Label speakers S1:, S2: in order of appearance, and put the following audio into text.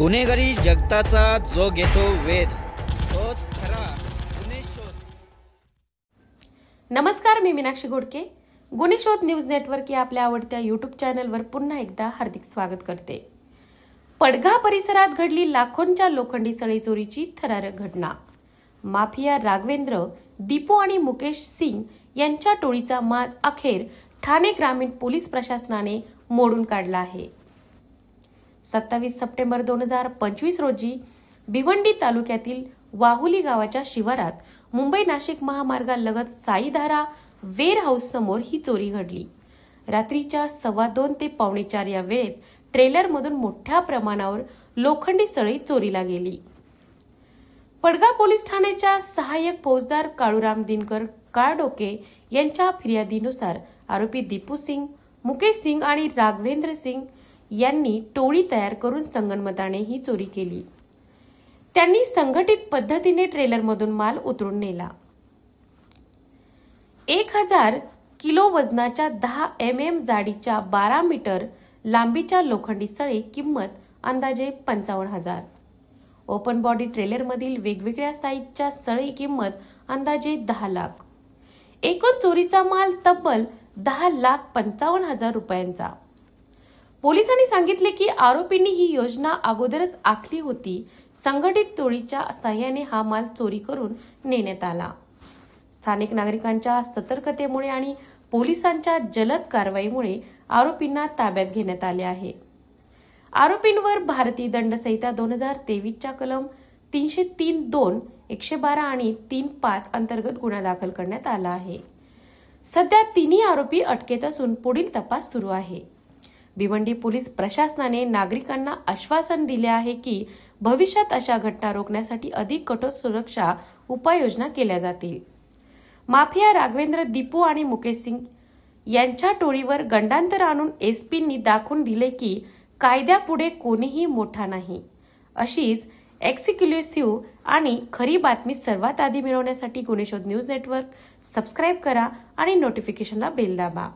S1: गुन्हेगारी जगताचा जो घेतो वेध तोच खरा गुन्हे शोध।
S2: नमस्कार, मी मीनाक्षी घोडके। गुन्हे शोध न्यूज नेटवर्क या आपल्या आवडत्या यूट्यूब चॅनलवर पुन्हा एकदा हार्दिक स्वागत करते। पडघा परिसरात घडली लाखोंच्या लोखंडी सळई चोरीची थरारक घटना। माफिया राघवेंद्र, दीपू आणि मुकेश सिंग यांच्या टोळीचा माज अखेर ठाणे ग्रामीण पोलीस प्रशासनाने मोडून काढला आहे। 27 सप्टेंबर 2025 रोजी भिवंडी तालुक्यातील वाहुली गावाच्या शिवारात मुंबई नाशिक महामार्गालगत साईधारा वेअर हाऊस समोर ही चोरी घडली। रात्रीच्या 2:15 ते 3:45 या वेळेत ट्रेलरमधून मोठ्या प्रमाणावर लोखंडी सळई चोरीला गेली। पडघा पोलीस ठाण्याच्या सहाय्यक फौजदार काळूराम दिनकर काळडोके यांच्या फिर्यादीनुसार आरोपी दीपू सिंग, मुकेश सिंग आणि राघवेंद्र सिंग यांनी टोळी तयार करून संगनमताने ही चोरी केली। त्यांनी संघटित पद्धतीने ट्रेलरमधून माल उतरून नेला। 1000 किलो वजनाच्या 10 mm जाडीच्या 12 मीटर लांबीच्या लोखंडी सळई किंमत अंदाजे 55,000। ओपन बॉडी ट्रेलरमधील वेगवेगळ्या साईजच्या सळई किंमत अंदाजे 10 लाख। एकूण चोरीचा माल तब्बल 10,55,000 रुपयांचा। पोलिसांनी सांगितले की आरोपींनी ही योजना अगोदरच आखली होती। संघटित टोळीच्या साह्याने हा माल चोरी करून नेण्यात आला। स्थानिक नागरिकांच्या सतर्कतेमुळे आणि पोलिसांच्या जलद कारवाईमुळे आरोपींना ताब्यात घेण्यात आले आहे। आरोपींवर भारतीय दंड संहिता 2023 च्या कलम 303(2), 112 आणि 3(5) अंतर्गत गुन्हा दाखल करण्यात आला आहे। सध्या तिन्ही आरोपी अटकेत असून पुढील तपास सुरू आहे। भिवंडी पोलीस प्रशासनाने नागरिकांना आश्वासन दिले आहे की भविष्यात अशा घटना रोखण्यासाठी अधिक कठोर सुरक्षा उपाययोजना केल्या जातील। माफिया राघवेंद्र, दीपू आणि मुकेश सिंग यांच्या टोळीवर गंडांतर आणून एसपींनी दाखवून दिले की कायद्यापुढे कोणीही मोठा नाही। अशीच एक्सक्लुसिव्ह आणि खरी बातमी सर्वात आधी मिळवण्यासाठी गुन्हे शोध न्यूज नेटवर्क सबस्क्राईब करा आणि नोटिफिकेशनला बेल दाबा।